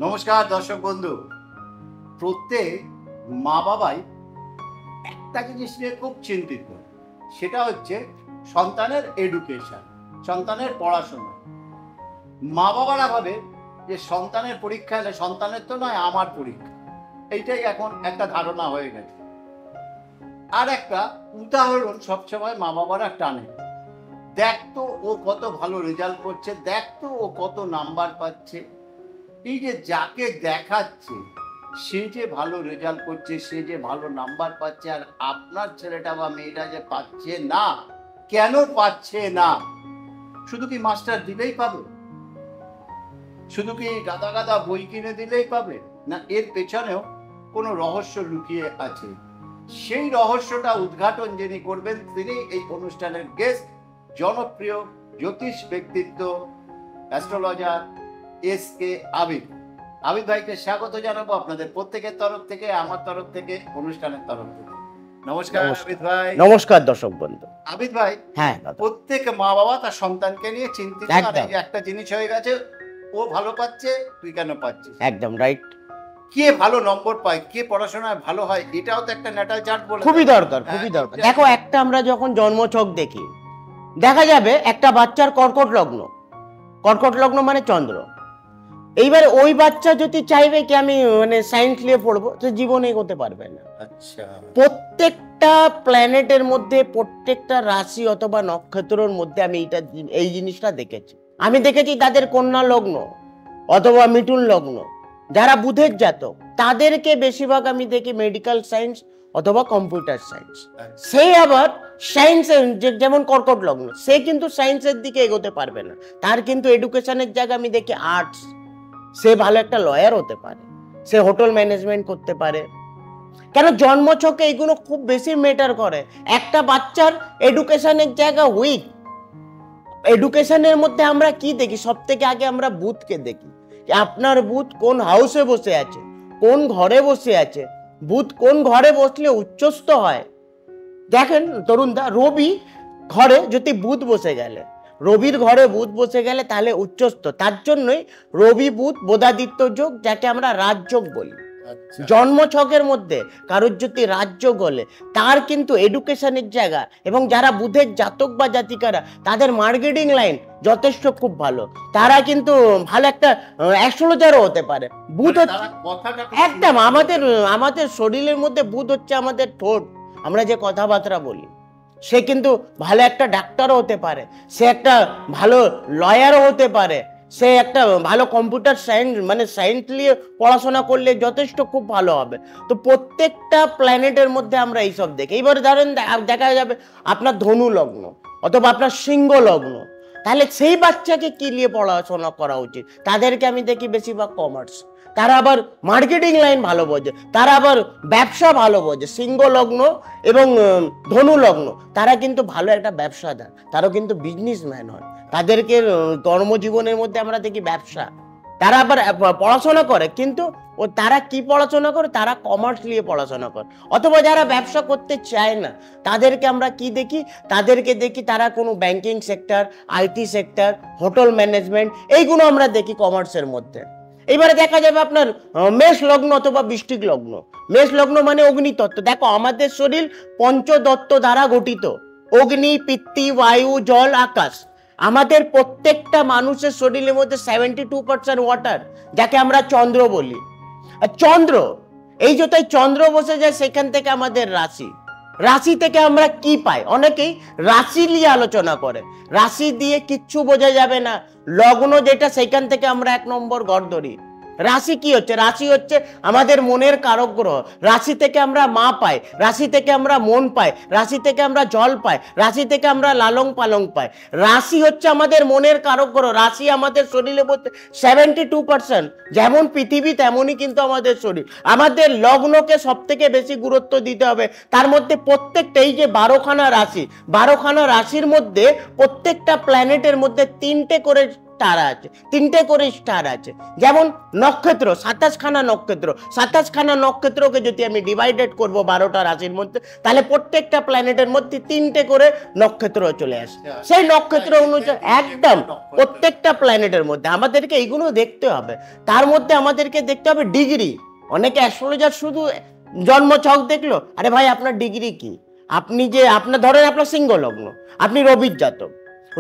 নমস্কার দর্শক বন্ধু। প্রত্যেক মা বাবাই একটা জিনিস নিয়ে খুব চিন্তিত, সেটা হচ্ছে সন্তানের এডুকেশন, সন্তানের পড়াশোনা। মা বাবারা ভাবে যে সন্তানের পরীক্ষা এলে সন্তানের তো নয়, আমার পরীক্ষা, এইটাই এখন একটা ধারণা হয়ে গেছে। আর একটা উদাহরণ সবসময় মা বাবারা টানে, দেখ তো ও কত ভালো রেজাল্ট করছে, দেখ তো ও কত নাম্বার পাচ্ছে। এই যে যাকে দেখাচ্ছে সে যে ভালো রেজাল্ট করছে, সে যে ভালো নাম্বার পাচ্ছে, আর আপনার ছেলেটা বা মেয়েটা যে পাচ্ছে না, কেন পাচ্ছে না? শুধু কি মাস্টার দিলেই পাবে? শুধু কি গাদা গাদা বই কিনে দিলেই পাবে? না, এর পেছনেও কোনো রহস্য লুকিয়ে আছে। সেই রহস্যটা উদ্ঘাটন যিনি করবেন তিনি এই অনুষ্ঠানের গেস্ট, জনপ্রিয় জ্যোতিষ ব্যক্তিত্ব, অ্যাস্ট্রোলজার এস.কে. আবিদ। আবিদ ভাইকে স্বাগত জানাবো আপনাদের প্রত্যেকের তরফ থেকে, আমার তরফ থেকে, অনুষ্ঠানের তরফ থেকে। নমস্কার আবিদ ভাই। নমস্কার দর্শক বন্ধু। আবিদ ভাই, হ্যাঁ, প্রত্যেক মা বাবা তার সন্তানকে নিয়ে চিন্তিত। আর এই একটা জিনিস হয়ে গেছে, ও ভালো পাচ্ছে, তুই কেন পাচ্ছিস? একদম রাইট। কে ভালো নম্বর পায়, কে পড়াশোনায় ভালো হয়, এটাও তো একটা ন্যাটাল চার্ট বলে। খুবই দরকার, খুবই দরকার। দেখো, একটা আমরা যখন জন্মছক দেখি, দেখা যাবে একটা বাচ্চার কর্কট লগ্ন। কর্কট লগ্ন মানে চন্দ্র। এইবারে ওই বাচ্চা যদি চাইবে কি আমি সায়েন্স নিয়ে পড়বো, তো জীবনে এগোতে পারবে না। আচ্ছা, প্রত্যেকটা প্ল্যানেটের মধ্যে, প্রত্যেকটা রাশি অথবা নক্ষত্রের মধ্যে আমি এই জিনিসটা দেখেছি। আমি দেখেছি তাদের কন্যা লগ্ন অথবা মিথুন লগ্ন, যারা বুধের জাতক, তাদেরকে বেশিরভাগ আমি দেখি মেডিকেল সায়েন্স অথবা কম্পিউটার সায়েন্স। সে আবার সায়েন্স, যেমন কর্কট লগ্ন, সে কিন্তু সায়েন্সের দিকে এগোতে পারবে না। তার কিন্তু এডুকেশনের জায়গা আমি দেখি আর্টস। সে ভালো একটা লয়ার হতে পারে, সে হোটেল ম্যানেজমেন্ট করতে পারে। কেন জন্মছকে এইগুলো খুব বেশি ম্যাটার করে। একটা বাচ্চার এডুকেশনের জায়গা উইক। এডুকেশনের মধ্যে আমরা কি দেখি? সব থেকে আগে আমরা বুধকে দেখি। আপনার বুধ কোন হাউসে বসে আছে, কোন ঘরে বসে আছে। বুধ কোন ঘরে বসলে উচ্চস্থ হয়। দেখেন তরুণদা, রবি ঘরে যদি বুধ বসে গেলে, রবির ঘরে বুধ বসে গেলে তাহলে উচ্চস্থ। তার জন্যই রবি বুধ বোধাদিত্য যোগ, যাকে আমরা রাজযোগ বলি। জন্মছকের মধ্যে কারোর যদি রাজযোগ হলে তার কিন্তু এডুকেশনের জায়গা, এবং যারা বুধের জাতক বা জাতিকারা, তাদের মার্কেটিং লাইন যথেষ্ট খুব ভালো। তারা কিন্তু ভালো একটা অ্যাস্ট্রোলজারও হতে পারে। বুধ হচ্ছে একদম আমাদের শরীরের মধ্যে বুধ হচ্ছে আমাদের ঠোঁট, আমরা যে কথাবার্তা বলি। সে কিন্তু ভালো একটা ডাক্তারও হতে পারে, সে একটা ভালো লয়ারও হতে পারে, সে একটা ভালো কম্পিউটার সায়েন্স নিয়ে পড়াশোনা করলে যথেষ্ট খুব ভালো হবে। তো প্রত্যেকটা প্ল্যানেটের মধ্যে আমরা এইসব দেখি। এইবার ধরেন দেখা যাবে আপনার ধনু লগ্ন অথবা আপনার সিংহ লগ্ন, তাহলে সেই বাচ্চাকে কি নিয়ে পড়াশোনা করা উচিত? তাদেরকে আমি দেখি বেশিরভাগ কমার্স। তারা আবার মার্কেটিং লাইন ভালো বোঝে, তারা আবার ব্যবসা ভালো বোঝে। সিংহ লগ্ন এবং ধনু লগ্ন, তারা কিন্তু ভালো একটা ব্যবসাদার, তারাও কিন্তু বিজনেসম্যান হয়। তাদেরকে কর্মজীবনের মধ্যে আমরা দেখি ব্যবসা। তারা আবার পড়াশোনা করে, কিন্তু তারা কি পড়াশোনা করে? তারা কমার্স নিয়ে পড়াশোনা করে। অথবা যারা ব্যবসা করতে চায় না, তাদেরকে আমরা কি দেখি? তাদেরকে দেখি তারা কোনো banking sector, IT sector, hotel management, এইগুলো আমরা দেখি কমার্সের মধ্যে। এইবারে দেখা যাবে আপনার মেষ লগ্ন অথবা বৃশ্চিক লগ্ন। মেষ লগ্ন মানে অগ্নিতত্ত্ব। দেখো, আমাদের শরীর পঞ্চতত্ত্ব দ্বারা গঠিত: অগ্নি, পৃথিবী, বায়ু, জল, আকাশ। আমাদের প্রত্যেকটা মানুষের শরীরের মধ্যে 72% ওয়াটার, যাকে আমরা চন্দ্র বলি। আর চন্দ্র, এই যতই চন্দ্র বসে যায়, সেখান থেকে আমাদের রাশি, রাশি থেকে আমরা কি পাই? অনেকেই রাশি নিয়ে আলোচনা করে। রাশি দিয়ে কিচ্ছু বোঝা যাবে না। লগ্ন যেটা, সেখান থেকে আমরা 1 নম্বর ঘর ধরি। রাশি কি হচ্ছে? রাশি হচ্ছে আমাদের মনের কারক গ্রহ। রাশি থেকে আমরা মা পাই, রাশি থেকে আমরা মন পাই, রাশি থেকে আমরা জল পাই, রাশি থেকে আমরা লালন পালন পাই। রাশি হচ্ছে আমাদের মনের কারক গ্রহ। রাশি আমাদের শরীরে বলতে 72%। যেমন পৃথিবী, তেমনই কিন্তু আমাদের শরীর। আমাদের লগ্নকে সব থেকে বেশি গুরুত্ব দিতে হবে। তার মধ্যে প্রত্যেকটা, এই যে 12খানা রাশি, 12খানা রাশির মধ্যে প্রত্যেকটা প্ল্যানেটের মধ্যে 3টে করে স্টার আছে, 3টে করে স্টার আছে। যেমন নক্ষত্র, 27খানা নক্ষত্র, 27খানা নক্ষত্রকে যদি আমি ডিভাইডেড করব 12টা রাশির মধ্যে, তাহলে প্রত্যেকটা প্ল্যানেটের মধ্যে 3টে করে নক্ষত্র চলে আসে। সেই নক্ষত্র অনুযায়ী একদম প্রত্যেকটা প্ল্যানেটের মধ্যে আমাদেরকে এইগুলো দেখতে হবে। তার মধ্যে আমাদেরকে দেখতে হবে ডিগ্রি। অনেকে অ্যাস্ট্রোলজার শুধু জন্ম ছক দেখলো, আরে ভাই আপনার ডিগ্রি কি? আপনি যে আপনার ধরেন আপনার সিংহ লগ্ন, আপনি রবির জাতক,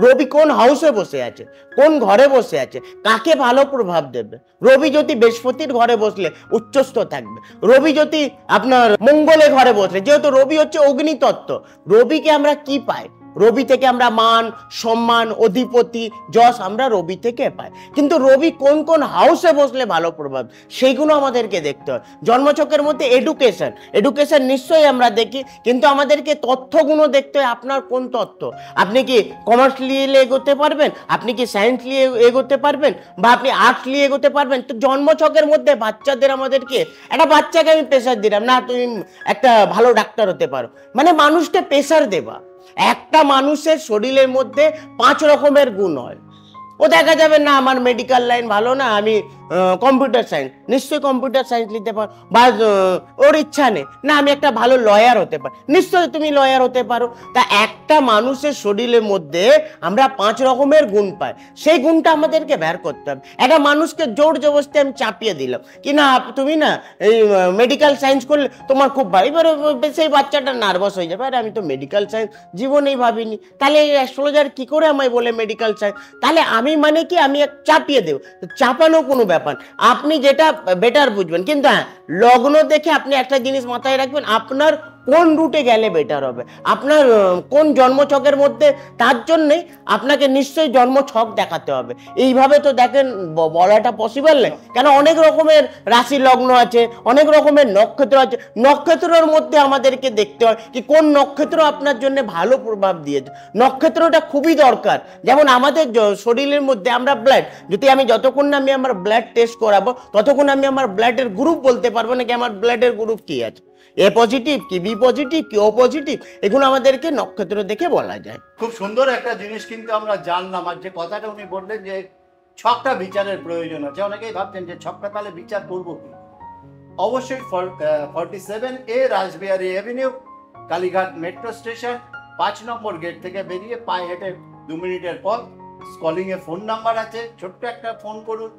রবি কোন হাউসে বসে আছে, কোন ঘরে বসে আছে, কাকে ভালো প্রভাব দেবে। রবি যদি বৃহস্পতির ঘরে বসলে উচ্চস্থ থাকবে, রবি যদি আপনার মঙ্গলের ঘরে বসলে, যেহেতু রবি হচ্ছে অগ্নিতত্ত্ব, রবিকে আমরা কি পাই? রবি থেকে আমরা মান, সম্মান, অধিপতি, যশ আমরা রবি থেকে পাই। কিন্তু রবি কোন কোন হাউসে বসলে ভালো প্রভাব, সেইগুলো আমাদেরকে দেখতে হয়। জন্মছকের মধ্যে এডুকেশন নিশ্চয়ই আমরা দেখি, কিন্তু আমাদেরকে তথ্যগুলো দেখতে হয়। আপনার কোন তথ্য? আপনি কি কমার্স নিয়ে এগোতে পারবেন, আপনি কি সায়েন্স নিয়ে এগোতে পারবেন, বা আপনি আর্টস নিয়ে এগোতে পারবেন? তো জন্মছকের মধ্যে বাচ্চাদের আমাদেরকে, একটা বাচ্চাকে আমি প্রেশার দিলাম না তুমি একটা ভালো ডাক্তার হতে পারো, মানে মানুষকে প্রেশার দেবা। একটা মানুষের শরীরের মধ্যে 5 রকমের গুণ হয়। ও দেখা যাবে না আমার মেডিকেল লাইন ভালো না, আমি কম্পিউটার সায়েন্স, নিশ্চয়ই কম্পিউটার সায়েন্স নিতে পারো। বা ওর ইচ্ছা নেই না আমি একটা ভালো লয়ার হতে পারি, নিশ্চয়ই তুমি লয়ার হতে পারো। তা একটা মানুষের শরীরের মধ্যে আমরা 5 রকমের গুণ পাই, সেই গুণটা আমাদেরকে বের করতে হবে। একটা মানুষকে জোর জবরদস্তি আমি চাপিয়ে দিলাম কি না তুমি না এই মেডিকেল সায়েন্স করলে তোমার খুব ভালো, এবারে সেই বাচ্চাটা নার্ভাস হয়ে যাবে, আরে আমি তো মেডিকেল সায়েন্স জীবনেই ভাবিনি, তাহলে এই অ্যাস্ট্রোলজার কি করে আমায় বলে মেডিকেল সায়েন্স? তাহলে আমি মানে কি আমি চাপিয়ে দেব? চাপানো কোনো ব্যাপার, আপনি যেটা বেটার বুঝবেন। কিন্তু হ্যাঁ, লগ্ন দেখে আপনি একটা জিনিস মাথায় রাখবেন, আপনার কোন রুটে গেলে বেটার হবে, আপনার কোন জন্মছকের মধ্যে, তার জন্যে আপনাকে নিশ্চয়ই জন্মছক দেখাতে হবে। এইভাবে তো দেখেন বলাটা পসিবল নেই, কেন অনেক রকমের রাশি লগ্ন আছে, অনেক রকমের নক্ষত্র আছে। নক্ষত্রের মধ্যে আমাদেরকে দেখতে হয় কি কোন নক্ষত্র আপনার জন্য ভালো প্রভাব দিয়েছে। নক্ষত্রটা খুবই দরকার। যেমন আমাদের শরীরের মধ্যে আমরা ব্লাড, যদি আমি যতক্ষণ না আমি আমার ব্লাড টেস্ট করাবো ততক্ষণ আমি আমার ব্লাডের গ্রুপ বলতে পারবো না কি আমার ব্লাডের গ্রুপ কি আছে, এ পজিটিভ কি বি পজিটিভ কি ও পজিটিভ, এগুলো আমাদেরকে নক্ষত্র দেখে বলা যায়। খুব সুন্দর একটা জিনিস কিন্তু আমরা জানলাম। আর যে কথাটা উনি বললেন যে ছকটা বিচারের প্রয়োজন আছে, অনেকেই ভাবছেন যে ছকটা তাহলে বিচার করবো কি? অবশ্যই 47A Rashbehari Avenue, Kalighat metro station, 5 নম্বর গেট থেকে বেরিয়ে পায়ে হেঁটে 2 মিনিটের পর কলিং এ ফোন নাম্বার আছে, ছোট্ট একটা ফোন করুন,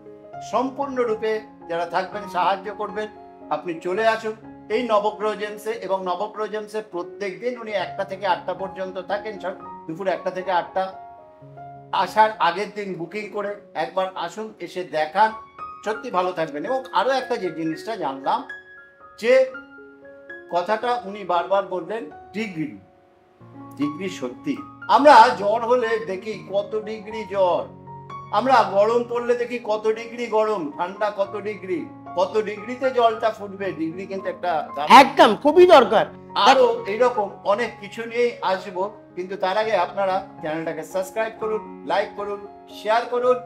সম্পূর্ণরূপে যারা থাকবেন সাহায্য করবেন। আপনি চলে আসুন এই নবগ্রহ জেমসে, এবং নবগ্রহ জেমসে প্রত্যেক দিন উনি 1টা থেকে 8টা পর্যন্ত থাকেন, দুপুর 1টা থেকে 8টা। আসার আগের দিন বুকিং করে একবার আসুন, এসে দেখান, সত্যি ভালো থাকবেন। এবং আরো একটা যে জিনিসটা জানলাম, যে কথাটা উনি বারবার বললেন, ডিগ্রি সত্যি আমরা জ্বর হলে দেখি কত ডিগ্রি জ্বর, আমরা গরম পড়লে দেখি কত ডিগ্রি গরম, ঠান্ডা কত ডিগ্রিতে জলটা ফুটবে। ডিগ্রি কিন্তু একটা একদম খুবই দরকার। আরো এইরকম অনেক কিছু নিয়ে আসবো, কিন্তু তার আগে আপনারা চ্যানেলটাকে সাবস্ক্রাইব করুন, লাইক করুন, শেয়ার করুন।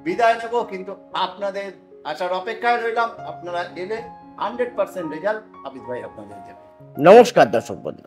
বিদায় নেব, কিন্তু আপনাদের আসার অপেক্ষায় রইলাম। আপনারা এলে 100% রেজাল্ট আবিদ ভাই আপনাদের দেবে। নমস্কার দর্শক বন্ধু।